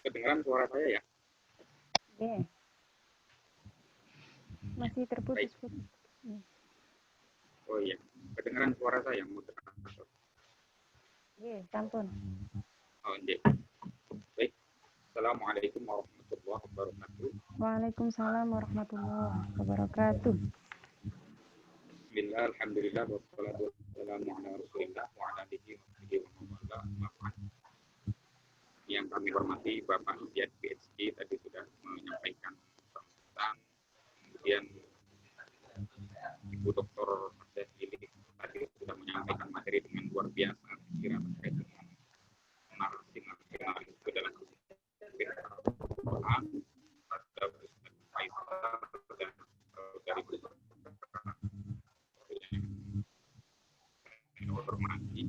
Kedengaran suara saya ya? Oke. Masih Baik. terputus-putus. Oh iya, kedengaran suara saya moderator. Oke, sampun. Oh iya. Baik. Assalamualaikum warahmatullahi wabarakatuh. Waalaikumsalam warahmatullahi wabarakatuh. Bismillah, alhamdulillah, wassalatu wassalamu ala rasulillah wa ala alihi wa sahbihi wa man wala, amma ba'd. Yang kami hormati Bapak Iyad PhD tadi sudah menyampaikan sambutan, kemudian Ibu Dr. Hasyah Lili tadi sudah menyampaikan materi dengan luar biasa, kira terkait dengan narasi nasionalis dalam Al-Quran, pada Ustaz Faisal dan dari hormati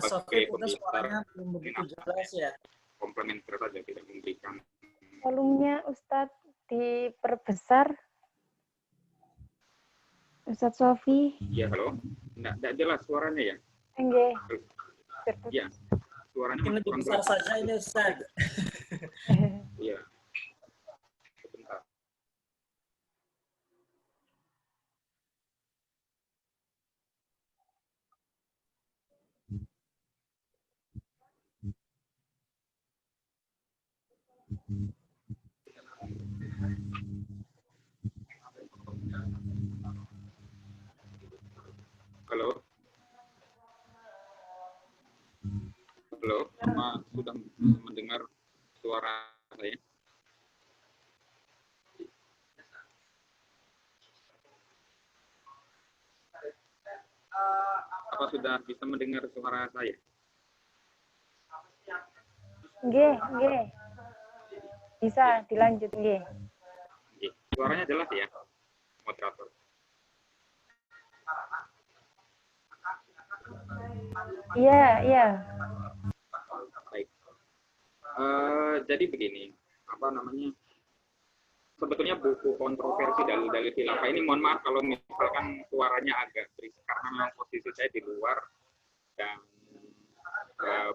Sofi, sebagai kita pembicara suaranya belum begitu jelas ya. komplementer saja, tidak memberikan. Volumenya Ustadz diperbesar. Ustadz Sofi. Iya, halo. Tidak jelas suaranya ya? Enggak. Iya, suaranya Mungkin lebih besar saja ini Ustaz. Iya. Sebentar. Halo. Halo, sudah mendengar suara saya? Apa sudah bisa mendengar suara saya? Nggih. Bisa dilanjut, nggih. Suaranya jelas ya, moderator? Iya. Baik. Jadi begini, apa namanya? Sebetulnya buku kontroversi dalil-dalil khilafah ini, mohon maaf kalau misalkan suaranya agak berisik karena memang posisi saya di luar dan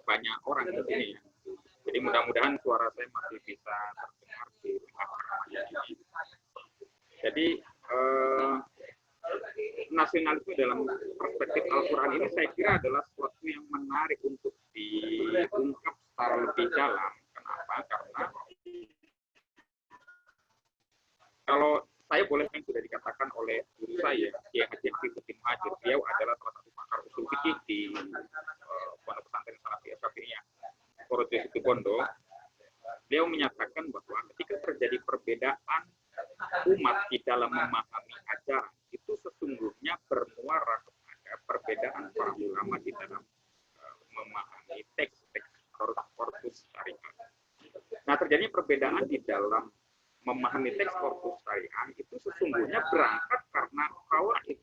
banyak orang di sini ya. Jadi mudah-mudahan suara saya masih bisa terdengar di ini. Jadi nasionalisme dalam perspektif Al-Quran ini saya kira adalah sesuatu yang menarik untuk diungkap secara lebih dalam. Kenapa? Karena kalau saya boleh yang sudah dikatakan oleh guru saya, Kiai Haji Hafizuddin Majid, beliau adalah salah satu pakar usul fikih di Pondok Pesantren Salafi Syafi'iyah Porojo Situbondo. Beliau menyatakan bahwa ketika terjadi perbedaan umat di dalam memahami ajaran, itu sesungguhnya bermuara kepada perbedaan para ulama di dalam memahami teks-teks korpus syariah. Nah, terjadinya perbedaan di dalam memahami teks korpus syariah itu sesungguhnya berangkat karena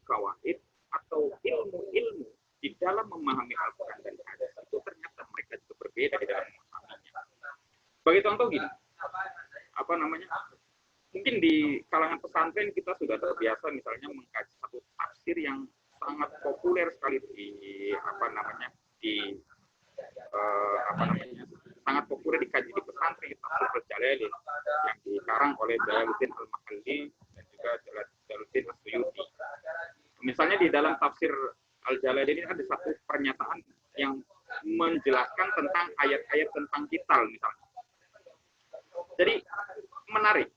kawaid atau ilmu-ilmu di dalam memahami Al-Quran dan hadis itu ternyata mereka juga berbeda di dalam memahaminya. Sebagai contoh gini, apa namanya? Mungkin di kalangan pesantren kita sudah terbiasa misalnya mengkaji satu tafsir yang sangat populer sekali sangat populer dikaji di pesantren, tafsir Al-Jalalain yang dikarang oleh Jalaluddin Al-Mahalli dan juga Jalaluddin As-Suyuti. Misalnya di dalam tafsir Al-Jalalain ini ada satu pernyataan yang menjelaskan tentang ayat-ayat tentang kital misalnya. Jadi menarik.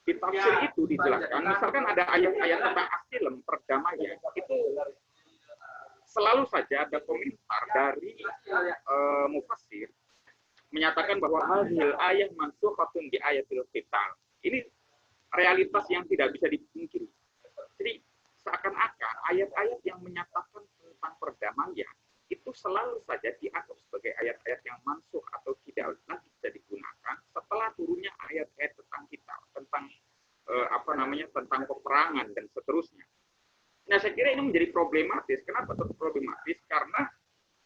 Di tafsir itu dijelaskan, misalkan ada ayat-ayat tentang asilem, perdamaian, itu selalu saja ada komentar dari mufassir menyatakan bahwa hadhil ayat mansukhatun bi ayatil qital. Ini realitas yang tidak bisa dipungkiri. Jadi seakan-akan ayat-ayat yang menyatakan tentang perdamaian itu selalu saja dianggap sebagai ayat-ayat yang mansukh atau tidak lagi bisa digunakan setelah turunnya ayat-ayat tentang kitab, tentang tentang peperangan dan seterusnya. Nah, saya kira ini menjadi problematis. Kenapa problematis? Karena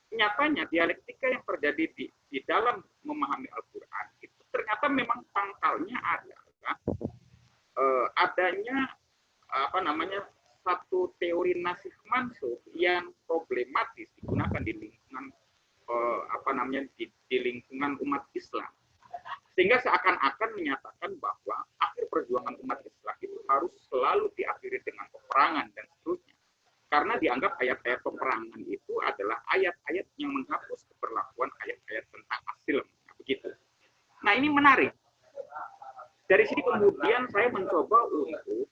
nyatanya dialektika yang terjadi di dalam memahami Al-Quran itu ternyata memang pangkalnya adalah adanya satu teori nasikh mansukh yang problematis digunakan di lingkungan di lingkungan umat Islam. Sehingga seakan-akan menyatakan bahwa akhir perjuangan umat Islam itu harus selalu diakhiri dengan peperangan dan seterusnya. Karena dianggap ayat-ayat peperangan itu adalah ayat-ayat yang menghapus keberlakuan ayat-ayat tentang asil. Nah, begitu. Nah, ini menarik. Dari sini kemudian saya mencoba untuk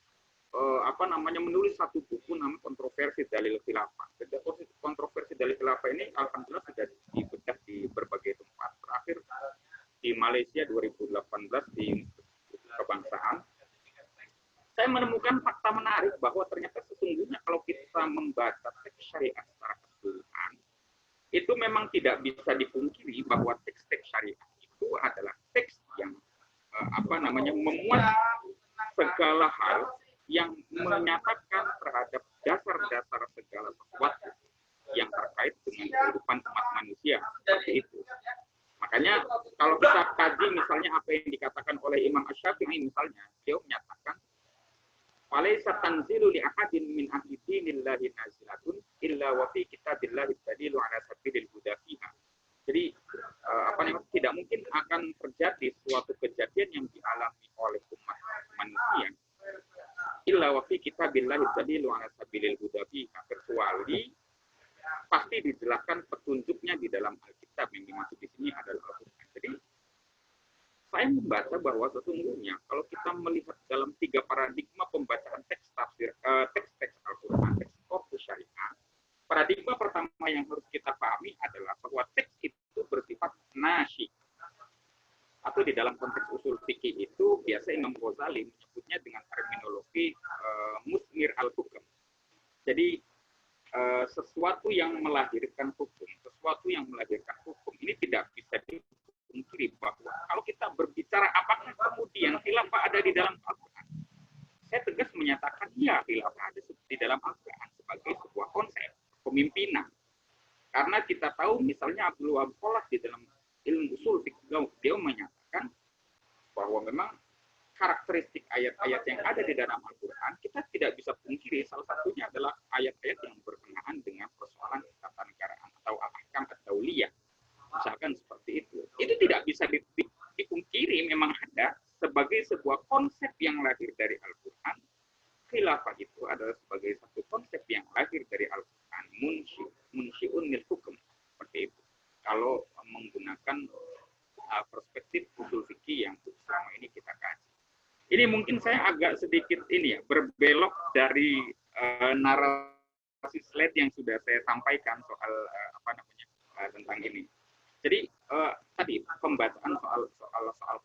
menulis satu buku namanya Kontroversi Dalil Khilafah. Kontroversi Dalil Khilafah ini alhamdulillah sudah dibedah di berbagai tempat. Terakhir di Malaysia 2018 di Kebangsaan. Saya menemukan fakta menarik bahwa ternyata sesungguhnya kalau kita membaca teks syariat secara keseluruhan, itu memang tidak bisa dipungkiri bahwa teks-teks syariat itu adalah teks yang memuat segala hal yang menyatakan terhadap dasar-dasar segala sesuatu yang terkait dengan kehidupan umat manusia, seperti itu. Makanya kalau kita kaji misalnya apa yang dikatakan oleh Imam Asy-Syafi'i misalnya, beliau menyatakan "Walaysa tanzilu li ahadin min ahli dinillahi nazilatun illa wa fi kitabillahi dalilu ala sabilil huda fiha." Jadi tidak mungkin akan terjadi suatu kejadian yang dialami oleh umat manusia illa wa fi kitabillahi dalilu ala sabilil huda fiha, kecuali pasti dijelaskan petunjuknya di dalam Alkitab. Yang dimaksud di sini adalah Al-Quran. Jadi saya membaca bahwa sesungguhnya kalau kita melihat dalam 3 paradigma pembacaan teks tafsir, teks-teks Al-Quran, teks korpus syariah, paradigma pertama yang harus kita pahami adalah bahwa teks itu bersifat nasyi. Atau di dalam konteks usul fikih itu biasa Imam Ghazali menyebutnya dengan terminologi musmir al-hukum. Jadi sesuatu yang melahirkan hukum, ini tidak bisa dipungkiri bahwa kalau kita berbicara apakah kemudian khilafah ada di dalam Al-Quran, saya tegas menyatakan ya, khilafah ada di dalam Al-Quran sebagai sebuah konsep kepemimpinan. Karena kita tahu misalnya Abdul Wahab Khalaf di dalam ilmu usul fikih dia menyatakan bahwa memang karakteristik ayat-ayat yang ada di dalam Al-Quran kita tidak bisa pungkiri, salah satunya adalah ayat-ayat yang berkenaan dengan persoalan ketatanegaraan atau al-ahkam ad-dauliyah. Misalkan seperti itu. Itu tidak bisa dipungkiri, memang ada sebagai sebuah konsep yang lahir dari Al-Quran. Khilafah itu adalah sebagai satu konsep yang lahir dari Al-Quran. Munsyi'un lil hukum. Seperti itu. Kalau menggunakan perspektif usul fikih yang selama ini kita kaji. Ini mungkin saya agak sedikit berbelok dari narasi slide yang sudah saya sampaikan soal tentang ini. Jadi tadi pembacaan soal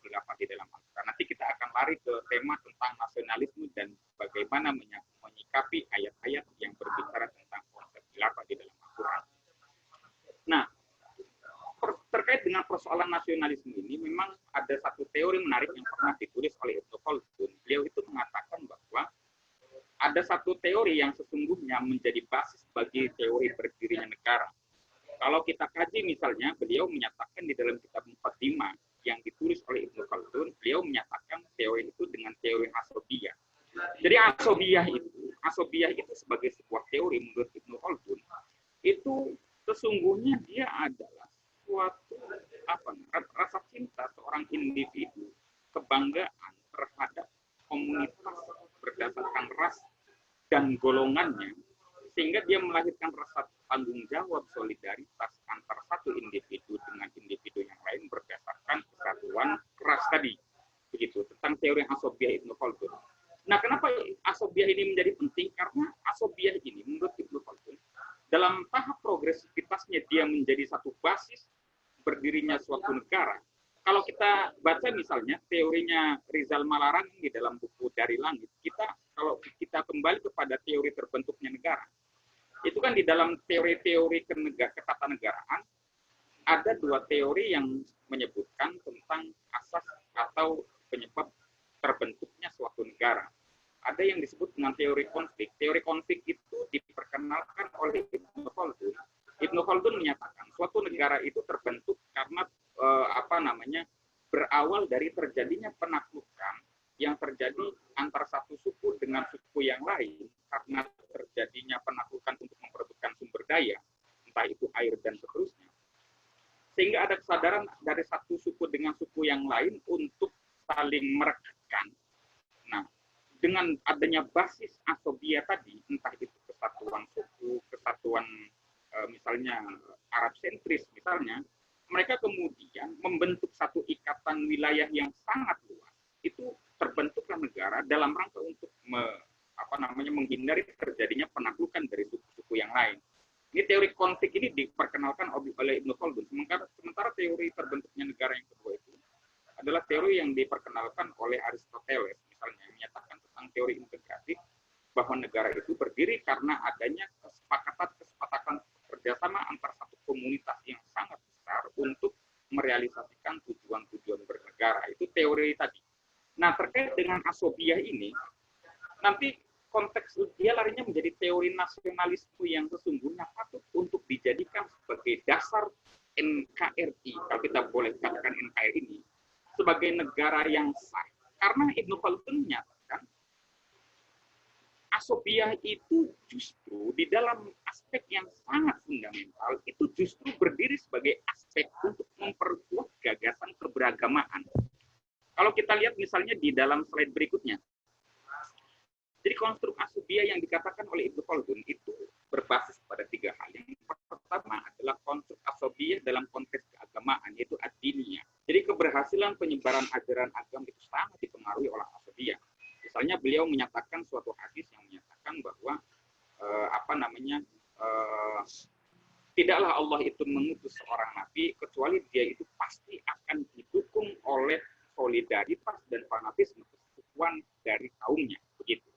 khilafah di dalam Al-Quran. Nanti kita akan lari ke tema tentang nasionalisme dan bagaimana menyikapi ayat-ayat yang berbicara tentang konsep khilafah di dalam Al-Quran. Nah, terkait dengan persoalan nasionalisme ini memang ada satu teori menarik yang pernah ditulis oleh Ibnu Khaldun. Beliau itu mengatakan bahwa ada satu teori yang sesungguhnya menjadi basis bagi teori berdirinya negara. Kalau kita kaji misalnya, beliau menyatakan di dalam kitab Muqaddimah yang ditulis oleh Ibnu Khaldun, beliau menyatakan teori itu dengan teori asobiyah. Jadi asobiyah itu sebagai sebuah teori menurut Ibnu Khaldun, itu sesungguhnya dia adalah suatu rasa cinta seorang individu, kebanggaan terhadap komunitas berdasarkan ras dan golongannya, sehingga dia melahirkan rasa tanggung jawab solidaritas antar satu individu dengan individu yang lain berdasarkan kesatuan ras tadi. Begitu tentang teori asobiyah Ibnu Khaldun. Nah, kenapa asobiyah ini menjadi penting? Karena asobiyah ini menurut Ibnu Khaldun dalam tahap progresivitasnya dia menjadi satu basis berdirinya suatu negara. Kalau kita baca misalnya teorinya Rizal Malarang di dalam buku Dari Langit, kalau kita kembali kepada teori terbentuknya negara, itu kan di dalam teori-teori ketatanegaraan ada 2 teori yang menyebutkan tentang asas atau penyebab terbentuknya suatu negara. Ada yang disebut dengan teori konflik. Teori konflik itu diperkenalkan oleh Ibnu Khaldun. Ibnu Khaldun menyatakan suatu negara itu terbentuk karena berawal dari terjadinya penaklukan yang terjadi antara satu suku dengan suku yang lain karena terjadinya penaklukan untuk memperebutkan sumber daya, entah itu air dan seterusnya. Sehingga ada kesadaran dari satu suku suku dengan suku yang lain untuk saling merekatkan. Nah, dengan adanya basis asobia tadi, entah itu kesatuan suku, kesatuan misalnya Arab sentris misalnya, mereka kemudian membentuk satu ikatan wilayah yang sangat luas. Itu terbentuklah negara dalam rangka untuk menghindari terjadinya penaklukan dari suku-suku yang lain. Ini teori konflik ini diperkenalkan oleh Ibnu Khaldun. Sementara teori terbentuknya negara yang kedua itu adalah teori yang diperkenalkan oleh Aristoteles, misalnya, yang menyatakan tentang teori integratif, bahwa negara itu berdiri karena adanya kesepakatan kerjasama antar satu komunitas yang sangat besar untuk merealisasikan tujuan-tujuan bernegara. Itu teori tadi. Nah, terkait dengan asobiah ini, nanti konteks dia larinya menjadi teori nasionalisme yang sesungguhnya patut untuk dijadikan sebagai dasar NKRI, kalau kita boleh katakan NKRI ini, sebagai negara yang sah. Karena Ibnu Khaldun menyatakan asobiah itu justru di dalam aspek yang sangat fundamental itu justru berdiri sebagai aspek untuk memperkuat gagasan keberagamaan. Kalau kita lihat misalnya di dalam slide berikutnya, jadi konstruk asobiah yang dikatakan oleh Ibnu Khaldun itu berbasis pada 3 hal. Yang pertama adalah konstruk asobiah dalam konteks keagamaan, yaitu ad-diniyah. Jadi keberhasilan penyebaran ajaran agama itu sangat dipengaruhi oleh asobiah. Misalnya beliau menyatakan suatu hadis yang menyatakan bahwa tidaklah Allah itu mengutus seorang nabi kecuali dia itu pasti akan didukung oleh solidaritas dan fanatisme kesatuan dari kaumnya, begitu.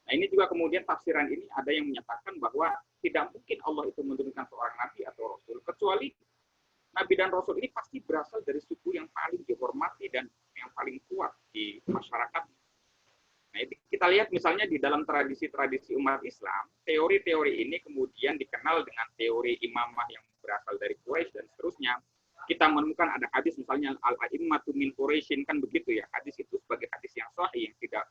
Nah, ini juga kemudian tafsiran ini ada yang menyatakan bahwa tidak mungkin Allah itu menurunkan seorang nabi atau rasul kecuali nabi dan rasul ini pasti berasal dari suku yang paling dihormati dan yang paling kuat di masyarakat. Nah, itu kita lihat misalnya di dalam tradisi-tradisi umat Islam, teori-teori ini kemudian dikenal dengan teori imamah yang berasal dari Quraisy dan seterusnya. Kita menemukan ada hadis misalnya al-a'immatu min Quraisyin, kan begitu ya. Hadis itu sebagai hadis yang sahih yang tidak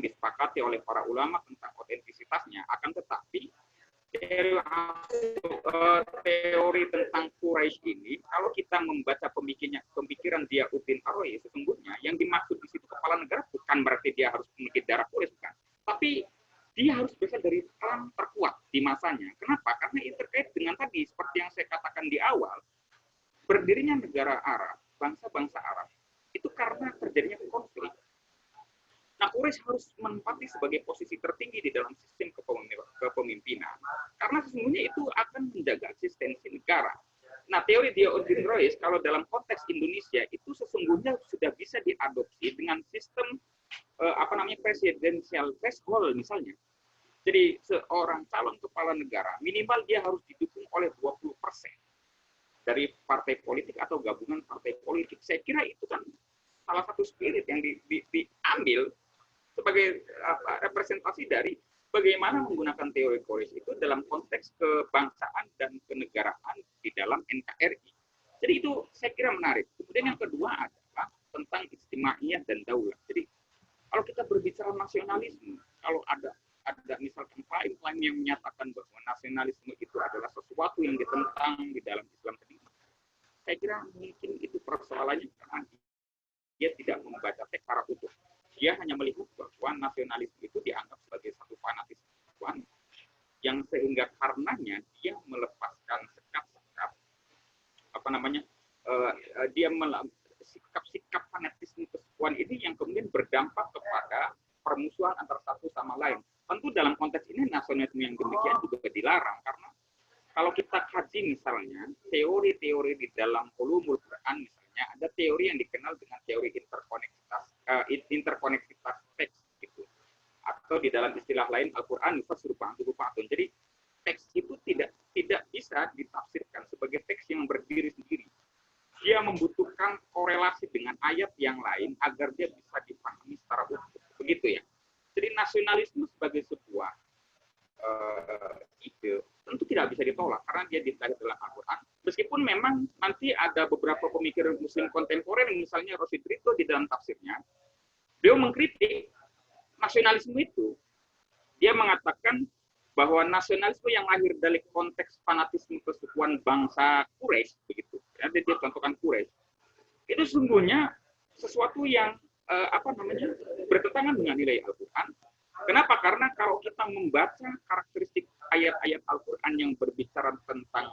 disepakati oleh para ulama tentang otentisitasnya. Akan tetapi teori tentang Quraisy ini, kalau kita membaca pemikiran Diauddin Ar-Ra'i, sesungguhnya yang dimaksud di situ kepala negara bukan berarti dia harus memiliki darah Quraisy, bukan. Tapi dia harus berasal dari klan terkuat di masanya. Kenapa? Karena ini terkait dengan tadi, seperti yang saya katakan di awal, berdirinya negara Arab, bangsa-bangsa Arab, itu karena terjadinya konflik. Nah, Quraisy harus menempati sebagai posisi tertinggi di dalam sistem kepemimpinan, karena sesungguhnya itu akan menjaga eksistensi negara. Nah, teori Diauddin Ar-Ra'i kalau dalam konteks Indonesia itu sesungguhnya sudah bisa diadopsi dengan sistem presidensial threshold misalnya. Jadi seorang calon kepala negara minimal dia harus didukung oleh 20% dari partai politik atau gabungan partai politik. Saya kira itu kan salah satu spirit yang diambil sebagai representasi dari bagaimana menggunakan teori Quraisy itu dalam konteks kebangsaan dan kenegaraan di dalam NKRI. Jadi itu saya kira menarik. Kemudian yang kedua adalah tentang istimaiyah dan daulah. Jadi kalau kita berbicara nasionalisme, kalau ada misalkan klaim-klaim yang menyatakan bahwa nasionalisme itu adalah sesuatu yang ditentang di dalam Islam sendiri, saya kira mungkin itu persoalannya karena dia tidak membaca teks secara utuh. Dia hanya melihat bahwa nasionalisme itu dianggap sebagai satu fanatisme yang sehingga karenanya dia melepaskan sikap-sikap sikap-sikap fanatisme kesukuan ini yang kemudian berdampak kepada permusuhan antara satu sama lain. Tentu dalam konteks ini nasionalisme yang demikian juga dilarang karena kalau kita kaji misalnya teori-teori di dalam ulumul Quran misalnya ada teori yang dikenal dengan teori interkoneksitas teks gitu. Atau di dalam istilah lain Al-Qur'an fasrufatun. Jadi teks itu tidak bisa ditafsirkan sebagai teks yang berdiri sendiri. Dia membutuhkan korelasi dengan ayat yang lain agar dia bisa dipahami secara utuh. Begitu ya. Jadi nasionalisme sebagai sebuah ide tentu tidak bisa ditolak karena dia ditarik dalam Al-Quran. Meskipun memang nanti ada beberapa pemikir Muslim kontemporer, misalnya Rosid Rito di dalam tafsirnya, beliau mengkritik nasionalisme itu. Dia mengatakan bahwa nasionalisme yang lahir dari konteks fanatisme kesukuan bangsa Quraisy, begitu. Jadi dia contohkan Quraisy. itu sesungguhnya sesuatu yang bertentangan dengan nilai Al-Quran. Kenapa? Karena kalau kita membaca karakteristik ayat-ayat Al-Quran yang berbicara tentang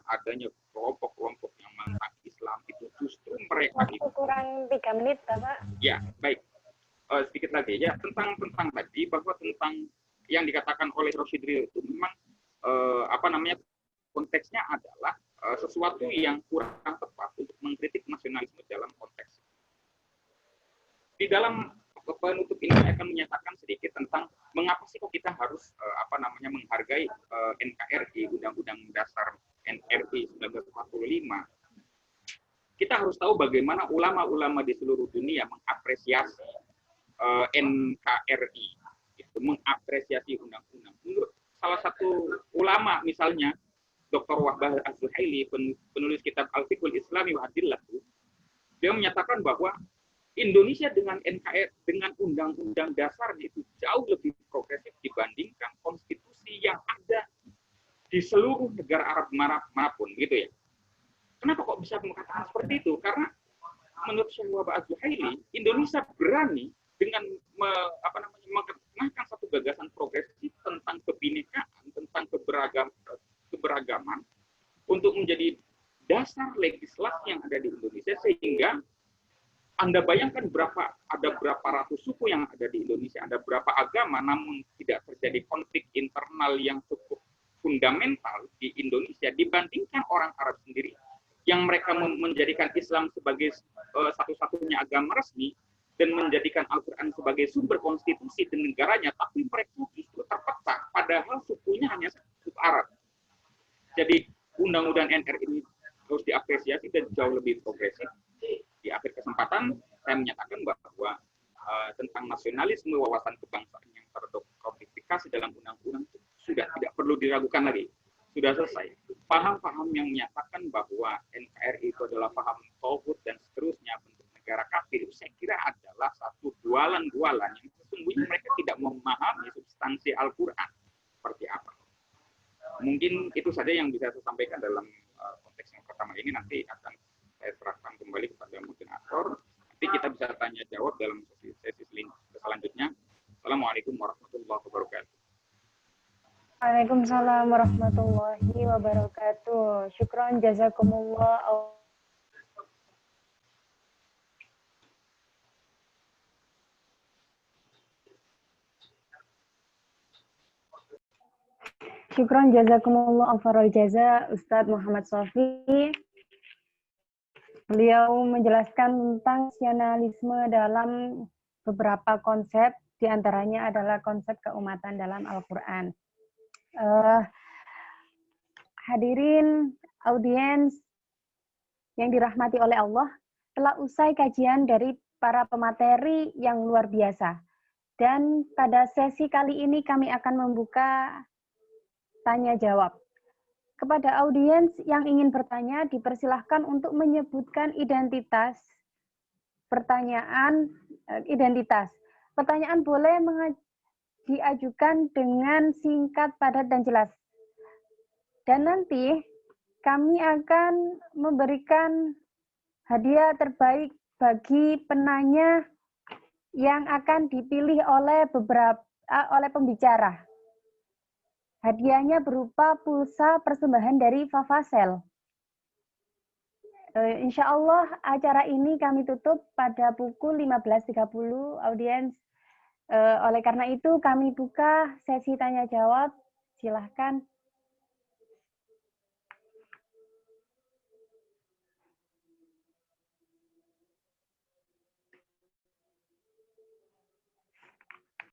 adanya kelompok-kelompok yang menentang Islam, itu justru mereka Waktu kurang 3 menit, Bapak. Ya, baik. Sedikit lagi ya tentang tadi bahwa tentang yang dikatakan oleh Rosyid Ridho itu memang konteksnya adalah sesuatu yang kurang tepat untuk mengkritik nasionalisme dalam konteks. Di dalam penutup ini saya akan menyatakan sedikit tentang mengapa sih kok kita harus menghargai NKRI, Undang-Undang Dasar NRI 1945. Kita harus tahu bagaimana ulama-ulama di seluruh dunia mengapresiasi NKRI, itu mengapresiasi undang-undang. Menurut salah satu ulama misalnya Dr. Wahbah Az-Zuhaili, penulis kitab Al-Fiqhul Islami wa Adillahu, dia menyatakan bahwa Indonesia dengan NKRI, dengan undang-undang dasar itu jauh lebih progresif dibandingkan konstitusi yang ada di seluruh negara Arab manapun, gitu ya. Kenapa kok bisa mengatakan seperti itu? Karena menurut Syekh Wahbah Az-Zuhaili, Indonesia berani dengan mengenalkan satu gagasan progresif tentang kebinekaan, tentang keberagaman untuk menjadi dasar legislasi yang ada di Indonesia, sehingga Anda bayangkan ada berapa ratus suku yang ada di Indonesia, ada berapa agama, namun tidak terjadi konflik internal yang cukup fundamental di Indonesia dibandingkan orang Arab sendiri yang mereka menjadikan Islam sebagai satu-satunya agama resmi dan menjadikan Al-Quran sebagai sumber konstitusi di negaranya, tapi mereka justru terpecah, padahal sukunya hanya suku Arab. Jadi undang-undang NRI ini harus diapresiasi dan jauh lebih progresif. Di akhir kesempatan, saya menyatakan bahwa tentang nasionalisme, wawasan kebangsaan yang terkodifikasi dalam undang-undang itu sudah tidak perlu diragukan lagi. Sudah selesai. Paham-paham yang menyatakan bahwa NKRI itu adalah paham tauhid dan seterusnya, bentuk negara kafir, itu saya kira adalah satu bualan-bualan yang sesungguhnya mereka tidak memahami substansi Al-Quran seperti apa. Mungkin itu saja yang bisa saya sampaikan dalam konteks yang pertama ini. Nanti akan saya serahkan kembali kepada moderator. Nanti kita bisa tanya jawab dalam sesi selanjutnya. Assalamualaikum warahmatullahi wabarakatuh. Waalaikumsalam warahmatullahi wabarakatuh. Syukran jazakumullah. Syukran jazakumullah afarul jaza Ustadz Muhammad Shofie. Beliau menjelaskan tentang nasionalisme dalam beberapa konsep, diantaranya adalah konsep keumatan dalam Al-Quran. Hadirin audiens yang dirahmati oleh Allah, telah usai kajian dari para pemateri yang luar biasa. Dan pada sesi kali ini kami akan membuka tanya jawab. Kepada audiens yang ingin bertanya, dipersilahkan untuk menyebutkan identitas. Pertanyaan boleh diajukan dengan singkat, padat, dan jelas. Dan nanti kami akan memberikan hadiah terbaik bagi penanya yang akan dipilih oleh pembicara. Hadiahnya berupa pulsa persembahan dari Fafasel. Insya Allah acara ini kami tutup pada pukul 15.30 audiens. Oleh karena itu kami buka sesi tanya jawab. Silahkan